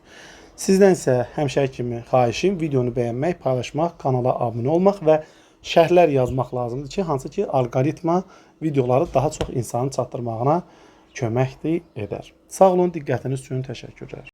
Sizdən isə həmişəki kimi xahişim videonu bəyənmək, paylaşmaq, kanala abunə olmaq və şərhlər yazmaq lazımdır ki, hansı ki, alqoritma videoları daha çox insanın çatdırmağına köməkdir edər. Sağ olun, diqqətiniz üçün təşəkkürlər.